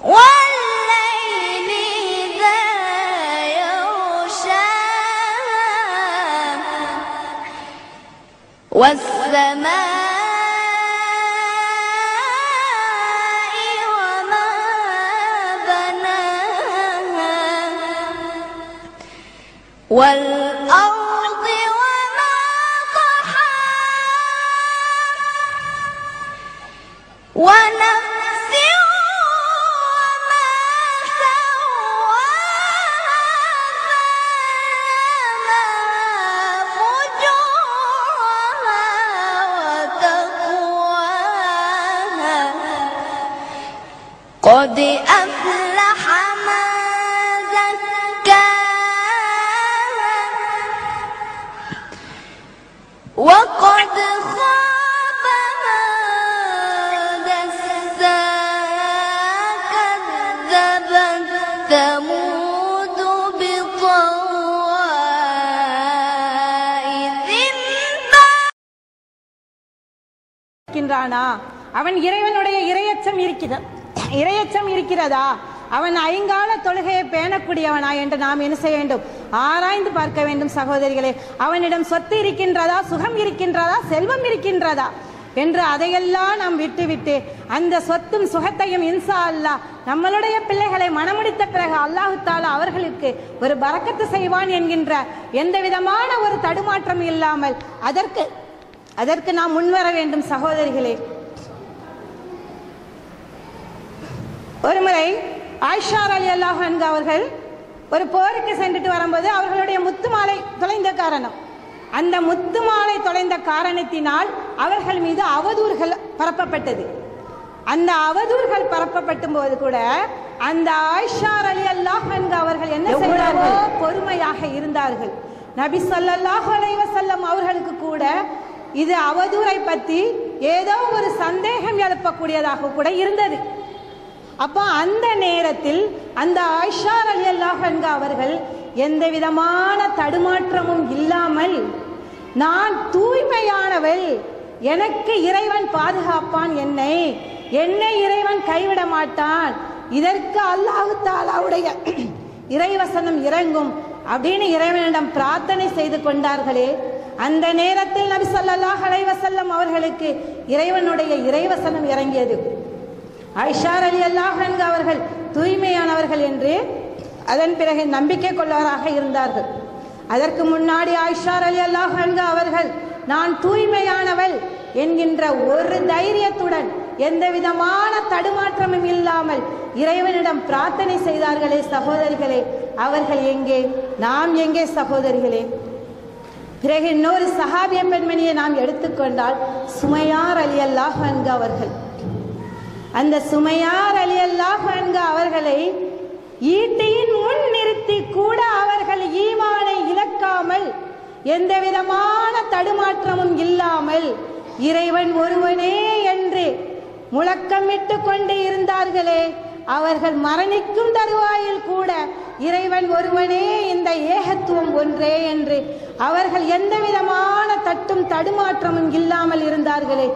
والليل إذا يغشى والسماء وما بناها والأرض وما طحاها ونفس وما سواها فألهمها فجورها وتقواها قد أفلح من زكاها وقد خاب من دساها كذبت ثمود بطغواها இருக்கின்றானா? அவன் இறைவனுடைய இறையச்சம் இருக்கிறதா? அவன் ஐங்கால தொழுகையை பேணக்கூடியவனா என்று நாம் என்ன செய்ய வேண்டும்? ஆராய்ந்து பார்க்க வேண்டும் சகோதரிகளே. அவனிடம் சொத்து இருக்கின்றதா, சுகம் இருக்கின்றதா, செல்வம் இருக்கின்றதா என்று அதையெல்லாம் நாம் விட்டுவிட்டு அந்த சொத்தும் சுகத்தையும் இன்சா அல்லாஹ் நம்மளுடைய பிள்ளைகளை மனமுடித்த பிறகு அல்லாஹு தாலா அவர்களுக்கு ஒரு பரக்கத்து செய்வான் என்கின்ற எந்த விதமான ஒரு தடுமாற்றம் இல்லாமல் அதற்கு நாம் முன்வர வேண்டும் சகோதரிகளே. ஒருமுறை ஆயிஷா ரலியல்லாஹு அன்ஹா அவர்கள் ஒரு போருக்கு சென்றுட்டு வரும்போது அவர்களுடைய முத்துமாலை தொலைந்த காரணம், அந்த முத்துமாலை தொலைந்த காரணத்தினால் அவர்கள் மீது அவதூறுகள் பரப்பப்பட்டது. அந்த அவதூறுகள் பரப்பப்படும் போது கூட அந்த ஆயிஷா ரலியல்லாஹு அன்ஹா அவர்கள் என்ன செய்தார்கள்? பொறுமையாக இருந்தார்கள். நபி ஸல்லல்லாஹு அலைஹி வஸல்லம் அவர்களுக்கு கூட இது அவதூறை பற்றி ஏதோ ஒரு சந்தேகம் எழுப்பக்கூடியதாக கூட இருந்தது. அப்போ அந்த நேரத்தில் அந்த ஆயிஷா ரலியல்லாஹு அன்ஹா அவர்கள் எந்த விதமான தடுமாற்றமும் இல்லாமல், நான் தூய்மையானவள், எனக்கு இறைவன் பாதுகாப்பான், என்னை இறைவன் கைவிட மாட்டான், இதற்கு அல்லாஹு தாலாவுடைய இறைவசனம் இறங்கும் அப்படின்னு இறைவனிடம் பிரார்த்தனை செய்து கொண்டார்களே, அந்த நேரத்தில் நபி ஸல்லல்லாஹு அலைஹி வஸல்லம் அவர்களுக்கு இறைவனுடைய இறைவசனம் இறங்கியது. ஆயிஷா ரலியல்லாஹு அன்ஹா அவர்கள் தூய்மையானவர்கள் என்று அதன் பிறகு நம்பிக்கை கொள்ளவராக இருந்தார்கள். அதற்கு முன்னாடி ஆயிஷா ரலியல்லாஹு அன்ஹா அவர்கள் நான் தூய்மையானவள் என்கின்ற ஒரு தைரியத்துடன் எந்த விதமான தடுமாற்றமும் இல்லாமல் இறைவனிடம் பிரார்த்தனை செய்தார்களே சகோதரிகளே, அவர்கள் எங்கே, நாம் எங்கே சகோதரிகளே? பிறகு இன்னொரு சஹாபிய பெண்மணியை நாம் எடுத்துக்கொண்டால் சுமையா ரலியல்லாஹு அன்ஹா அவர்கள். அந்த சுமையா ரலியல்லாஹு அன்ஹா அவர்களை ஈட்டியின் முன் நிறுத்தி கூட அவர்கள் ஈமானை இழக்காமல் எந்த விதமான தடுமாற்றமும் இல்லாமல் இறைவன் ஒருவனே என்று முழக்கமிட்டு கொண்டு இருந்தார்களே, அவர்கள் மரணிக்கும் தருவாயில் கூட இறைவன் ஒருவனே, இந்த ஏகத்துவம் ஒன்றே என்று அவர்கள் எந்த விதமான தட்டும் தடுமாற்றமும் இல்லாமல் இருந்தார்களே,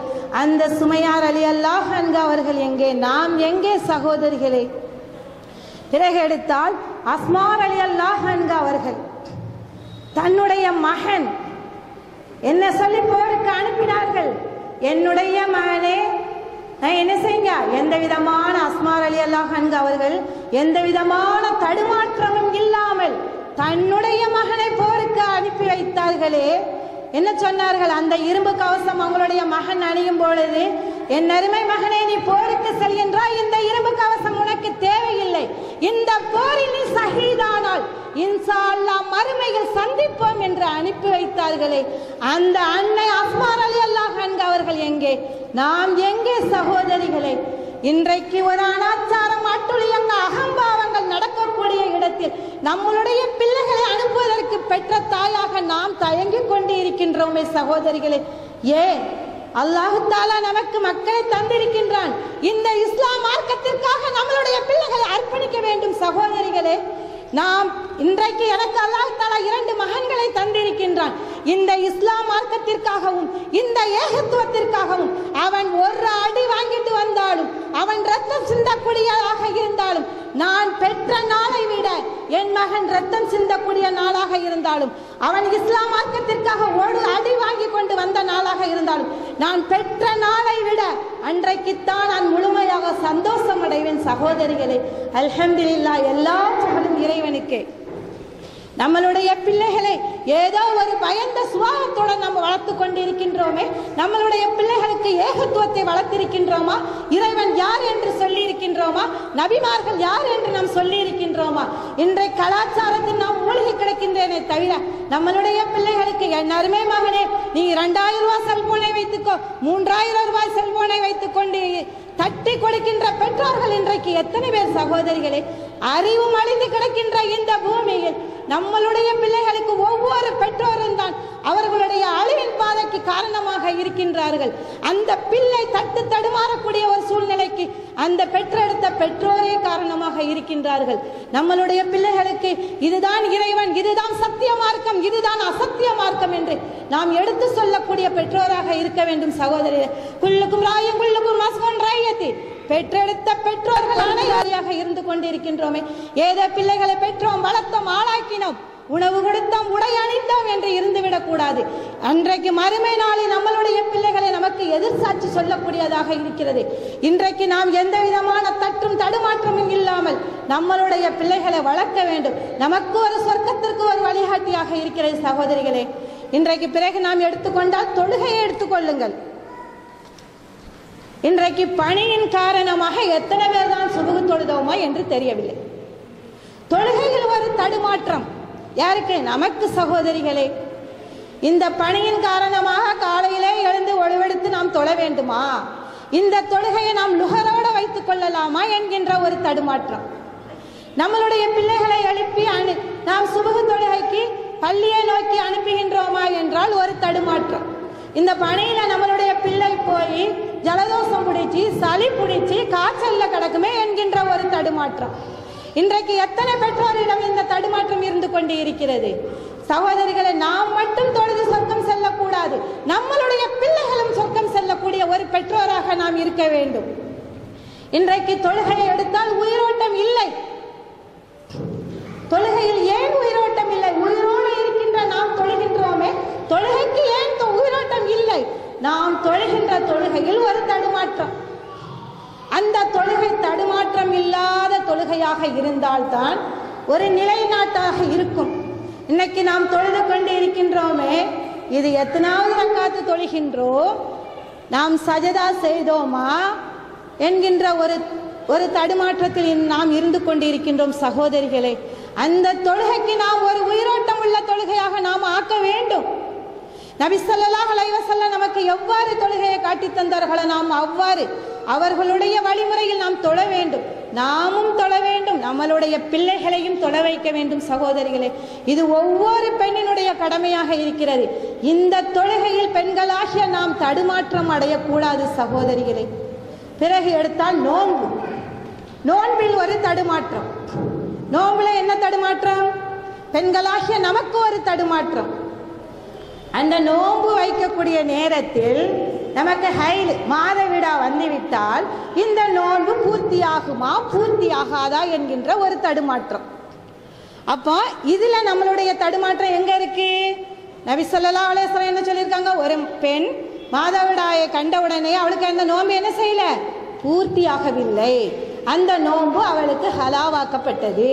அந்த சுமையா ரலியல்லாஹு அன்ஹா அவர்கள் எங்கே, நாம் எங்கே சகோதரிகளே? பிறகு எடுத்தால் அஸ்மா ரலியல்லாஹு அன்ஹா அவர்கள் தன்னுடைய மகன் என்ன சொல்லி போருக்கு அனுப்பினார்கள், என்னுடைய மகனே என்ன செய்யுங்க, எந்த விதமான அஸ்மா ரலியல்லாஹு அன்ஹா அவர்கள் எந்த விதமான தடுமாற்றமும் இல்லாமல் தன்னுடைய மகனை போருக்கு அனுப்பி வைத்தார்களே, என்ன சொன்னார்கள்? அந்த இரும்பு கவசம் அவங்களுடைய மகன் அணியும் பொழுது, என் அருமை மகனே, நீ போருக்கு செல்கின்றாய், இந்த இரும்பு கவசம் உனக்கு தேவையில்லை, இந்த போரில் நீ ஷஹீதானால் இன்ஷா அல்லாஹ் மறுமையில் சந்திப்போம் என்று அனுப்பி வைத்தார்களே, அந்த அன்னை அஸ்மா ரலியல்லாஹு அன்ஹா அவர்கள் எங்கே, நாம் எங்கே சகோதரிகளே? இன்றைக்கு ஒரு அனாச்சாரம், அட்டுழியம், அகம்பாவங்கள் நடக்கக்கூடிய இடத்தில் நம்மளுடைய பிள்ளைகளை அனுப்புவதற்கு பெற்ற தாயாக நாம் தயங்கிக் கொண்டு இருக்கின்றோமே சகோதரிகளே. ஏன்? அல்லாஹு தாலா நமக்கு மக்களை தந்திருக்கின்றான். இந்த இஸ்லாம் மார்க்கத்திற்காக நம்மளுடைய பிள்ளைகளை அர்ப்பணிக்க வேண்டும் சகோதரிகளே. நாம் இன்றைக்கு எனக்கு அல்லாஹ் தஆலா 2 மகன்களை தந்திருக்கின்றான். இந்த இஸ்லாம் மார்க்கத்திற்காகவும் இந்த ஏகத்துவத்திற்காகவும் அவன் ஒரு அடி வாங்கிட்டு வந்தாலும், அவன் ரத்தம் சிந்தக்கூடியதாக இருந்தால் நான் பெற்ற நாளை விட என் மகன் ரத்தம் சிந்தக்கூடிய நாளாக இருந்தாலும், அவன் இஸ்லாம் மார்க்கத்திற்காக ஒரு அடி வாங்கி கொண்டு வந்த நாளாக இருந்தாலும், நான் பெற்ற நாளை விட அன்றைக்குத்தான் நான் முழுமையாக சந்தோஷம் அடைவேன். சகோதரிகளே, அல்ஹம்துலில்லாஹ், எல்லா புகழும் இறைவனுக்கே. நம்மளுடைய பிள்ளைகளை ஏதோ ஒரு பயந்த சுபாவத்துடன் நம்ம வளர்த்து கொண்டிருக்கின்றோமே, நம்மளுடைய பிள்ளைகளுக்கு ஏகத்துவத்தை வளர்த்திருக்கின்றோமா? இறைவன் யார் என்று சொல்லி இருக்கின்றோமா? நபிமார்கள் யார் என்று நாம் சொல்லி இருக்கின்றோமா? இன்றைய கலாச்சாரத்தில் நாம் மூழ்கி கிடக்கின்றேனே தவிர நம்மளுடைய பிள்ளைகளுக்கு, என் அருமை மகனே, நீ 2000 ரூபாய் செல்போனை வைத்துக்கோ, 3000 ரூபாய் செல்போனை வைத்துக் கொண்டு தட்டி கொடுக்கின்ற பெற்றோர்கள் இன்றைக்கு எத்தனை பேர் சகோதரிகளே? அறிவும் அழிந்து கிடக்கின்ற இந்த பூமியில் நம்மளுடைய பிள்ளைகளுக்கு ஒவ்வொரு பெற்றோரும் தான் அவர்களுடைய அழிவின் பாதைக்கு காரணமாக இருக்கின்றார்கள். அந்த பிள்ளை தட்டு தடுமாறக்கூடிய ஒரு சூழ்நிலைக்கு அந்த பெற்றெடுத்த பெற்றோரே காரணமாக இருக்கின்றார்கள். நம்மளுடைய பிள்ளைகளுக்கு இதுதான் இறைவன், இதுதான் சத்திய மார்க்கம், இதுதான் அசத்திய மார்க்கம் என்று நாம் எடுத்து சொல்லக்கூடிய பெற்றோராக இருக்க வேண்டும். சகோதரரே, குல்லுக்கும் ராயும் குல்லுக்கும் மஸ்கன் ராயத்தி, பெற்றெடுத்த பெற்றோர்கள் அனைவராக இருந்து கொண்டிருக்கின்றோமே. ஏதோ பிள்ளைகளை பெற்றோம், வளர்த்தோம், ஆளாக்கினோம், உணவு கொடுத்தோம், உடை அணிந்தோம் என்று இருந்துவிடக் கூடாது. அன்றைக்கு மறுமை நாளில் நம்மளுடைய பிள்ளைகளை நமக்கு எதிர்சாட்சி சொல்லக்கூடியதாக இருக்கிறது. இன்றைக்கு நாம் எந்த விதமான தட்டும் தடுமாற்றமும் இல்லாமல் நம்மளுடைய பிள்ளைகளை வளர்க்க வேண்டும். நமக்கு ஒரு சொர்க்கத்திற்கு ஒரு வழிகாட்டியாக இருக்கிறது. சகோதரிகளே, இன்றைக்கு பிறகு நாம் எடுத்துக்கொண்டால் தொழுகையை எடுத்துக்கொள்ளுங்கள். இன்றைக்கு பணியின் காரணமாக எத்தனை பேர் தான் சுபுகு தொழுதோமா என்று தெரியவில்லை. தொழுகையில் ஒரு தடுமாற்றம் யாருக்கு? நமக்கு. சகோதரிகளே, இந்த பணியின் காரணமாக காலையிலே எழுந்து ஒளிவெடுத்து நாம் தொழ வேண்டுமா? இந்த தொழுகையை நாம் லுகரோடு வைத்துக் கொள்ளலாமா என்கின்ற ஒரு தடுமாற்றம். நம்மளுடைய பிள்ளைகளை எழுப்பி நாம் சுபுகு தொழுகைக்கு பள்ளியை நோக்கி அனுப்புகின்றோமா என்றால் ஒரு தடுமாற்றம். இந்த பணியில நம்மளுடைய பிள்ளை போய் ஜலதோஷம் பிடிச்சி, சளி பிடிச்சி, காய்ச்சல்ல கிடக்குமே என்கின்ற ஒரு தடுமாற்றம். இன்றைக்கு எத்தனை பெற்றோரிடம் இந்த தடுமாற்றம் இருந்து கொண்டு இருக்கிறது. சகோதரிகளை, நாம் மட்டும் தொழுது சொர்க்கம் செல்லக்கூடாது, நம்மளுடைய பிள்ளைகளும் சொர்க்கம் செல்லக்கூடிய ஒரு பெற்றோராக நாம் இருக்க வேண்டும். இன்றைக்கு தொழுகையை எடுத்தால் உயிரோட்டம் இல்லை. தொழுகையில் ஏன் உயிரோட்டம் இல்லை? உயிரோடு இருக்கின்ற நாம் தொழுகின்றோமே, தொழுகைக்கு ஏன் உயிரோட்டம் இல்லை? நாம் தொழுகின்ற தொழுகையில் ஒரு தடுமாற்றம். அந்த தொழுகை தடுமாற்றம் இல்லாத தொழுகையாக இருந்தால்தான் ஒரு நிலைநாட்டாக இருக்கும். இன்னைக்கு நாம் தொழுது கொண்டு இருக்கின்றோமே, இது எத்தனாவது ரக்காத்து தொழுகின்றோம், நாம் சஜதா செய்தோமா என்கின்ற ஒரு தடுமாற்றத்தில் நாம் இருந்து கொண்டிருக்கின்றோம். சகோதரிகளே, அந்த தொழுகைக்கு நாம் ஒரு உயிரோட்டம் உள்ள தொழுகையாக நாம் ஆக்க வேண்டும். நபி ஸல்லல்லாஹு அலைஹி வஸல்லம் நமக்கு எவ்வாறு தொழுகையை காட்டி தந்தார்களோ நாம் அவ்வாறு அவர்களுடைய வழிமுறையில் நாம் தொழ வேண்டும். நாமும் தொழ வேண்டும், நம்மளுடைய பிள்ளைகளையும் தொழ வைக்க வேண்டும். சகோதரிகளே, இது ஒவ்வொரு பெண்ணினுடைய கடமையாக இருக்கிறது. இந்த தொழுகையில் பெண்களாகிய நாம் தடுமாற்றம் அடையக்கூடாது. சகோதரிகளே, பிறகு எடுத்தால் நோன்பு. நோன்பில் ஒரு தடுமாற்றம். நோன்புல என்ன தடுமாற்றம்? பெண்களாகிய நமக்கு ஒரு தடுமாற்றம். அந்த நோன்பு வைக்கக்கூடிய நேரத்தில் நமக்கு மாதவிடா வந்துவிட்டால் இந்த நோன்பு பூர்த்தியாகுமா பூர்த்தியாகாதா என்கின்ற ஒரு தடுமாற்றம். அப்போ இதுல நம்மளுடைய தடுமாற்றம் எங்க இருக்கு? நபி ஸல்லல்லாஹு அலைஹி வஸல்லம் என்ன சொல்லியிருக்காங்க? ஒரு பெண் மாதவிடாயை கண்டவுடனே அவளுக்கு அந்த நோன்பு என்ன செய்யல? பூர்த்தியாகவில்லை. அந்த நோன்பு அவளுக்கு ஹலாவாக்கப்பட்டது.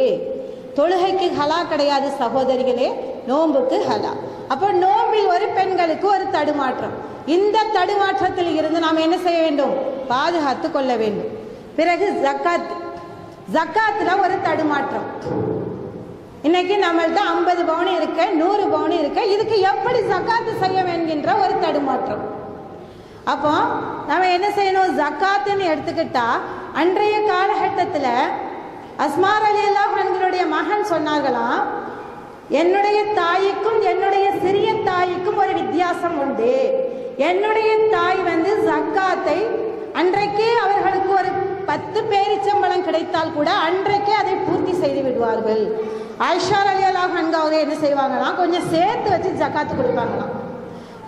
தொழுகைக்கு ஹலா கிடையாது சகோதரிகளே, நோன்புக்கு ஹலா. அப்போ நோம்பில் ஒரு பெண்களுக்கு ஒரு தடுமாற்றம். இந்த தடுமாற்றத்தில் இருந்து நாம் என்ன செய்ய வேண்டும்? பாதுகாத்து கொள்ள வேண்டும். பிறகு ஜக்காத். ஜக்காத்துல ஒரு தடுமாற்றம். இன்னைக்கு நம்மள்ட்ட 50 பவுன் இருக்க, 100 பவுன் இருக்க, இதுக்கு எப்படி ஜக்காத்து செய்ய வேண்டுகின்ற ஒரு தடுமாற்றம். அப்போ நம்ம என்ன செய்யணும்? ஜக்காத்துன்னு எடுத்துக்கிட்டா அன்றைய காலகட்டத்தில் அஸ்மா ரலியல்லாஹு அன்ஹுடைய மகன் சொன்னார்களாம், என்னுடைய தாய்க்கும் என்னுடைய சிறிய தாய்க்கும் ஒரு வித்தியாசம் உண்டு. என்னுடைய தாய் ஜக்காத்தை அன்றைக்கே அவர்களுக்கு ஒரு 10 பேரிச்சம்பழம் கிடைத்தால் கூட அன்றைக்கே அதை பூர்த்தி செய்து விடுவார்கள். ஆயிஷா ரலியல்லாஹு அன்ஹா என்ன செய்வாங்களாம்? கொஞ்சம் சேர்த்து வச்சு ஜக்காத்து கொடுப்பாங்களாம்.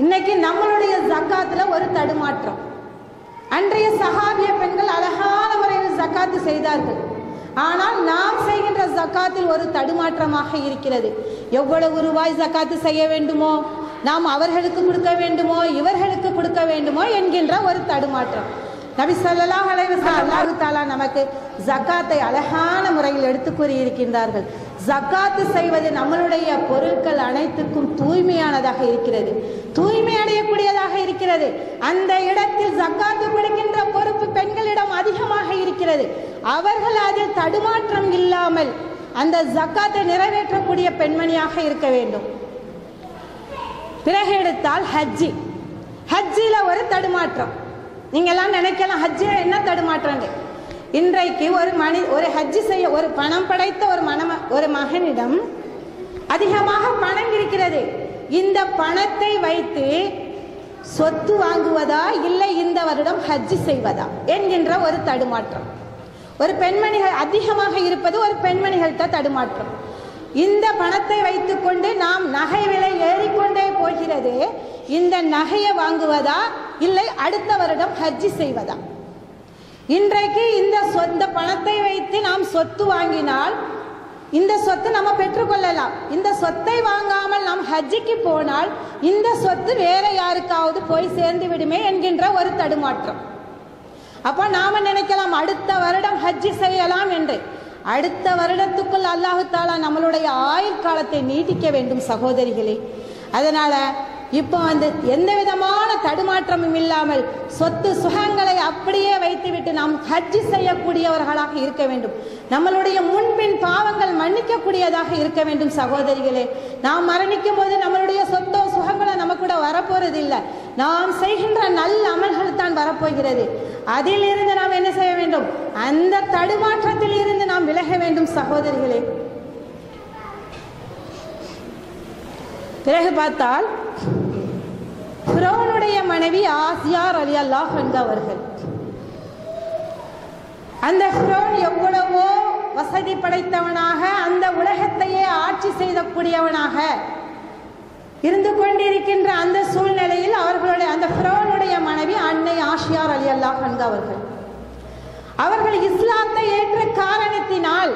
இன்னைக்கு நம்மளுடைய ஜக்காத்துல ஒரு தடுமாற்றம். அன்றைய சஹாபிய பெண்கள் அழகான முறையில் ஜக்காத்து செய்தார்கள். ஆனால் நாம் செய்கின்ற ஜக்காத்தில் ஒரு தடுமாற்றமாக இருக்கிறது. எவ்வளவு ரூபாய் ஜக்காத்து செய்ய வேண்டுமோ, நாம் அவர்களுக்கு கொடுக்க வேண்டுமோ, இவர்களுக்கு கொடுக்க வேண்டுமோ என்கின்ற ஒரு தடுமாற்றம். நபி ஸல்லல்லாஹு அலைஹி வஸல்லம் அல்லாஹ் தஆலா நமக்கு ஜக்காத்தை அழகான முறையில் எடுத்து கூறியிருக்கின்றார்கள். ஜக்காத்து செய்வது நம்மளுடைய பொருட்கள் அனைத்துக்கும் தூய்மையானதாக இருக்கிறது, தூய்மை அடையக்கூடியதாக இருக்கிறது. அந்த இடத்தில் ஜக்காத்து கொடுக்கின்ற பொறுப்பு பெண்களிடம் அதிகமாக இருக்கிறது. அவர்கள் அதில் தடுமாற்றம் இல்லாமல் அந்த ஜக்காத்தை நிறைவேற்றக்கூடிய பெண்மணியாக இருக்க வேண்டும். பிறகு எடுத்தால் ஹஜ்ஜி. ஹஜ்ஜில ஒரு தடுமாற்றம். நீங்கெல்லாம் நினைக்கலாம் ஹஜ்ஜில என்ன தடுமாற்றம். இன்றைக்கு ஒரு ஹஜ்ஜி செய்ய ஒரு பணம் படைத்த ஒரு மகனிடம் அதிகமாக பணம் இருக்கிறது. இந்த பணத்தை வைத்து சொத்து வாங்குவதா இல்லை இந்த வருடம் ஹஜ்ஜி செய்வதா என்கின்ற ஒரு தடுமாற்றம். ஒரு பெண்மணிகள் அதிகமாக இருப்பது ஒரு பெண்மணிகள்கிட்ட தடுமாற்றம். இந்த பணத்தை வைத்துக்கொண்டு நாம் நகை விலை ஏறிக்கொண்டே போகிறது. இந்த நகையை வாங்குவதா இல்லை அடுத்த வருடம் ஹஜ்ஜி செய்வதா? இன்றைக்கு இந்த பணத்தை வைத்து நாம் சொத்து வாங்கினால் இந்த சொத்து நம்ம பெற்றுக்கொள்ளலாம். இந்த சொத்தை வாங்காமல் நாம் ஹஜ்ஜிக்கு போனால் இந்த சொத்து வேற யாருக்காவது போய் சேர்ந்து விடுமே என்கின்ற ஒரு தடுமாற்றம். அப்ப நாம நினைக்கலாம் அடுத்த வருடம் ஹஜ்ஜி செய்யலாம் என்று. அடுத்த வருடத்துக்குள் அல்லாஹ் தஆலா நம்மளுடைய ஆயுள் காலத்தை நீட்டிக்க வேண்டும் சகோதரிகளே. அதனால இப்போ எந்த விதமான தடுமாற்றமும் இல்லாமல் சொத்து சுகங்களை அப்படியே வைத்துவிட்டு நாம் ஹஜ்ஜி செய்யக்கூடியவர்களாக இருக்க வேண்டும். நம்மளுடைய முன்பின் பாவங்கள் மன்னிக்கக்கூடியதாக இருக்க வேண்டும் சகோதரிகளே. நாம் மரணிக்கும் போது நம்மளுடைய சொத்தோ சுகங்களோ நமக்கு கூட வரப்போறது இல்லை. நாம் செய்கின்ற நல்ல அமல்கள் தான் வரப்போகிறது. அதில் இருந்து நாம் என்ன செய்ய வேண்டும்? அந்த தடுமாற்றத்தில் இருந்து நாம் விலக வேண்டும் சகோதரிகளே. பிறகு பார்த்தால் ஃபிரௌனுடைய மனைவி ஆசியா ரலியல்லாஹு அன்ஹா அவர்கள். அந்த ஃபிரௌன் எவ்வளவோ வசதி படைத்தவனாக அந்த உலகத்தையே ஆட்சி செய்யக்கூடியவனாக இருந்து கொண்டிருக்கின்ற அந்த சூழ்நிலையில் அவர்களுடைய அந்த ஃபிரௌனுடைய மனைவி அன்னை ஆசியா ரலியல்லாஹு அன்ஹா அவர்கள் இஸ்லாத்தை ஏற்ற காரணத்தினால்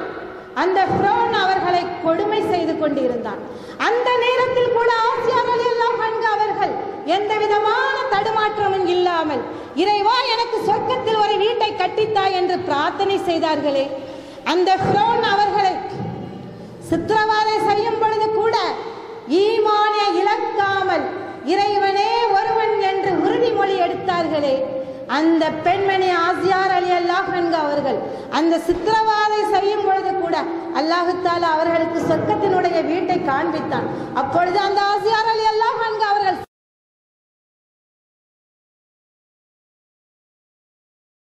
அந்த ஃபிரௌன் அவர்களை கொடுமை செய்து கொண்டிருந்தான். அந்த நேரத்தில் கூட ஆசியா ரலியல்லாஹு அன்ஹா அவர்கள் எந்த விதமான தடுமாற்றமும் இல்லாமல் இறைவா எனக்கு சொர்க்கத்தில் ஒரு வீட்டை கட்டித்தாய் என்று பிரார்த்தனை செய்தார்களே. அந்த ஃபிரௌன் அவர்களை சித்திரவதை செய்யும் பொழுது கூட ஈமானை இழக்காமல் இறைவனே ஒருவன் என்று உறுதிமொழி எடுத்தார்களே. அந்த பெண்மணி ஆசியா ரலியல்லாஹு அன்ஹா அவர்கள் அந்த சித்திரவதை செய்யும் பொழுது கூட அல்லாஹ் தஆலா அவர்களுக்கு சொர்க்கத்தினுடைய வீட்டை காண்பித்தான். அப்பொழுது அந்த ஆசியா ரலியல்லாஹு அன்ஹா